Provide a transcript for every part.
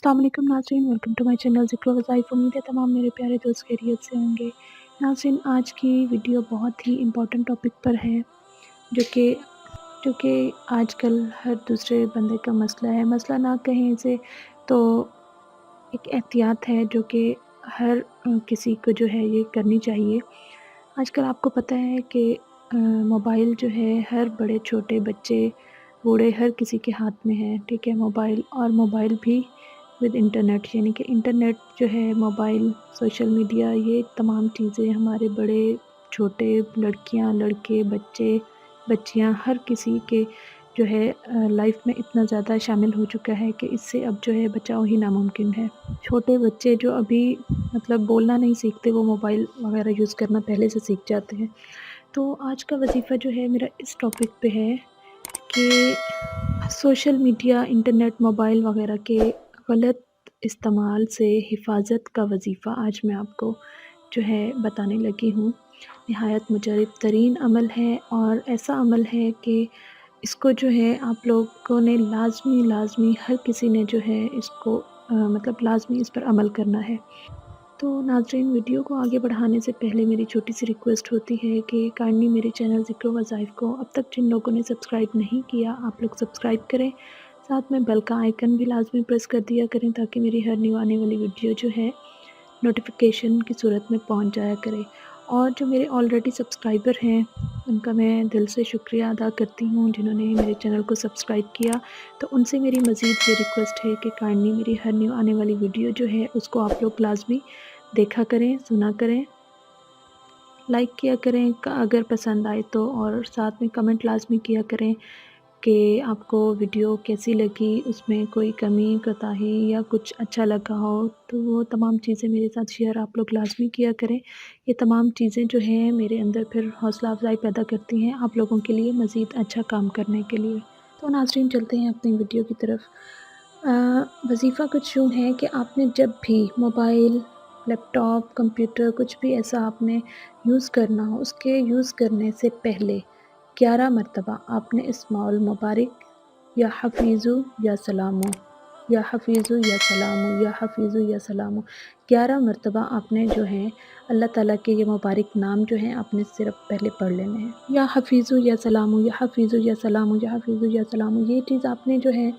अस्सलाम वालेकुम नाज़रीन, वेलकम टू माय चैनल ज़िक्र वज़ाइफ़। उम्मीद है तमाम मेरे प्यारे दोस्त खैरियत से होंगे। नाज़रीन, आज की वीडियो बहुत ही इम्पोर्टेंट टॉपिक पर है, जो कि जो कि आजकल हर दूसरे बंदे का मसला है। मसला ना कहें इसे तो एक एहतियात है जो कि हर किसी को जो है ये करनी चाहिए। आजकल आपको पता है कि मोबाइल जो है हर बड़े छोटे बच्चे बूढ़े हर किसी के हाथ में है, ठीक है? मोबाइल और मोबाइल भी विद इंटरनेट, यानी कि इंटरनेट जो है, मोबाइल, सोशल मीडिया, ये तमाम चीज़ें हमारे बड़े छोटे, लड़कियां, लड़के, बच्चे, बच्चियां, हर किसी के जो है लाइफ में इतना ज़्यादा शामिल हो चुका है कि इससे अब जो है बचाव ही नामुमकिन है। छोटे बच्चे जो अभी मतलब बोलना नहीं सीखते, वो मोबाइल वगैरह यूज़ करना पहले से सीख जाते हैं। तो आज का वजीफ़ा जो है मेरा इस टॉपिक पे है कि सोशल मीडिया, इंटरनेट, मोबाइल वगैरह के गलत इस्तेमाल से हिफ़ाज़त का वजीफ़ा आज मैं आपको जो है बताने लगी हूँ। निहायत मुजरिब तरीन अमल है और ऐसा अमल है कि इसको जो है आप लोगों ने लाज़मी हर किसी ने जो है इसको मतलब लाज़मी इस पर अमल करना है। तो नाज़रीन, वीडियो को आगे बढ़ाने से पहले मेरी छोटी सी रिक्वेस्ट होती है कि काइंडली मेरे चैनल ज़िक्र वज़ाइफ़ को अब तक जिन लोगों ने सब्सक्राइब नहीं किया, आप लोग सब्सक्राइब करें। साथ में बेल का आइकन भी लाज़मी प्रेस कर दिया करें ताकि मेरी हर न्यू आने वाली वीडियो जो है नोटिफिकेशन की सूरत में पहुंच जाया करे। और जो मेरे ऑलरेडी सब्सक्राइबर हैं, उनका मैं दिल से शुक्रिया अदा करती हूँ जिन्होंने मेरे चैनल को सब्सक्राइब किया। तो उनसे मेरी मज़ीद ये रिक्वेस्ट है कि काइंडली मेरी हर न्यू आने वाली वीडियो जो है उसको आप लोग लाज़मी देखा करें, सुना करें, लाइक किया करें अगर पसंद आए तो, और साथ में कमेंट लाज़मी किया करें कि आपको वीडियो कैसी लगी, उसमें कोई कमी, कोताही या कुछ अच्छा लगा हो तो वो तमाम चीज़ें मेरे साथ शेयर आप लोग लाज़मी किया करें। ये तमाम चीज़ें जो हैं मेरे अंदर फिर हौसला अफ़ज़ाई पैदा करती हैं आप लोगों के लिए मज़ीद अच्छा काम करने के लिए। तो नाज़रीन, चलते हैं अपनी वीडियो की तरफ। वजीफ़ा कुछ यूँ है कि आपने जब भी मोबाइल, लैपटॉप, कंप्यूटर कुछ भी ऐसा आपने यूज़ करना हो, उसके यूज़ करने से पहले 11 मरतबा आपने इस्माउल मुबारक या हफ़ीज़ु या सलामु, या हफ़ीज़ु या सलामु, या हफ़ीज़ु या सलामु, 11 मरतबा आपने जो है अल्लाह ताला के ये मुबारक नाम जो हैं आपने सिर्फ़ पहले पढ़ लेने हैं। या हफ़ीज़ु या सलामु, या हफ़ीज़ु या सलामु, या हफ़ीज़ु या सलामु, ये चीज़ आपने जो है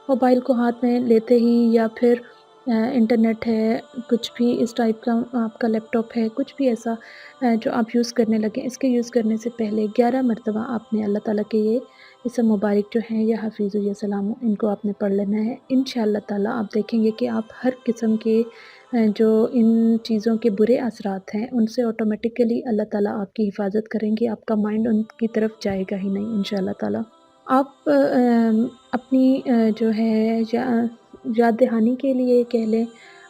मोबाइल को हाथ में लेते ही, या फिर इंटरनेट है, कुछ भी इस टाइप का आपका लैपटॉप है, कुछ भी ऐसा जो आप यूज़ करने लगे, इसके यूज़ करने से पहले 11 मरतबा आपने अल्लाह ताला के ये इसम मुबारक जो हैं, या हफ़ीज़ु या सलामु, इनको आपने पढ़ लेना है। इंशाअल्लाह ताला आप देखेंगे कि आप हर किस्म के जो इन चीज़ों के बुरे असरात हैं, उनसे ऑटोमेटिकली अल्लाह ताला आपकी हिफ़ाज़त करेंगे, आपका माइंड उनकी तरफ जाएगा ही नहीं इंशाअल्लाह ताला। आप अपनी जो है याद दहानी के लिए कह लें,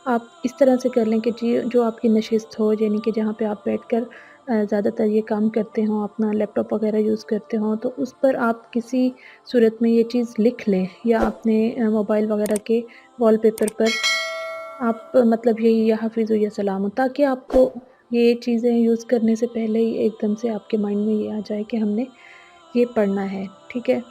आप इस तरह से कर लें कि जो आपकी नशिस्त हो, यानी कि जहाँ पे आप बैठकर ज़्यादातर ये काम करते हों, अपना लैपटॉप वगैरह यूज़ करते हों, तो उस पर आप किसी सूरत में ये चीज़ लिख लें, या अपने मोबाइल वगैरह के वॉलपेपर पर आप मतलब यही या हफ़ीज़ु या सलाम, ताकि आपको ये चीज़ें यूज़ करने से पहले ही एकदम से आपके माइंड में ये आ जाए कि हमने ये पढ़ना है, ठीक है?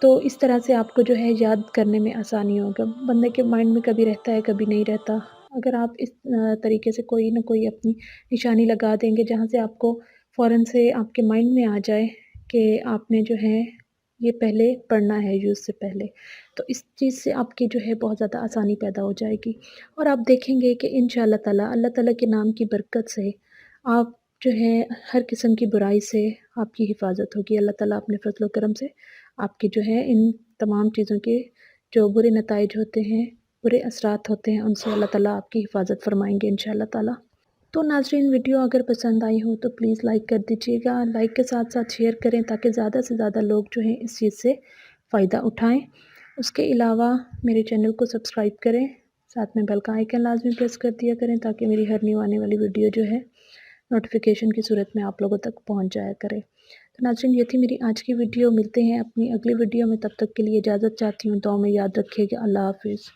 तो इस तरह से आपको जो है याद करने में आसानी होगा। बंदे के माइंड में कभी रहता है, कभी नहीं रहता। अगर आप इस तरीके से कोई ना कोई अपनी निशानी लगा देंगे जहाँ से आपको फ़ौरन से आपके माइंड में आ जाए कि आपने जो है ये पहले पढ़ना है यूज़ से पहले, तो इस चीज़ से आपकी जो है बहुत ज़्यादा आसानी पैदा हो जाएगी। और आप देखेंगे कि इंशाअल्लाह ताला अल्लाह ताला के नाम की बरकत से आप जो है हर किस्म की बुराई से आपकी हिफ़ाज़त होगी। अल्लाह ताला अपने फ़ज़ल व करम से आपकी जो है इन तमाम चीज़ों के जो बुरे नताइज होते हैं, बुरे असरात होते हैं, उनसे अल्लाह ताला आपकी हिफ़ाज़त फ़रमाएँगे इंशाअल्लाह ताला। तो नाज़रीन, वीडियो अगर पसंद आई हो तो प्लीज़ लाइक कर दीजिएगा। लाइक के साथ-साथ शेयर करें ताकि ज़्यादा से ज़्यादा लोग जो हैं इस चीज़ से फ़ायदा उठाएँ। उसके अलावा मेरे चैनल को सब्सक्राइब करें, साथ में बेल का आइकन लाज़मी प्रेस कर दिया करें ताकि मेरी हर न्यू आने वाली वीडियो जो है नोटिफ़िकेशन की सूरत में आप लोगों तक पहुँच जाया करे। तो नाज़रीन, ये थी मेरी आज की वीडियो। मिलते हैं अपनी अगली वीडियो में, तब तक के लिए इजाज़त चाहती हूँ। दुआ में याद रखिएगा। अल्लाह हाफ़िज़।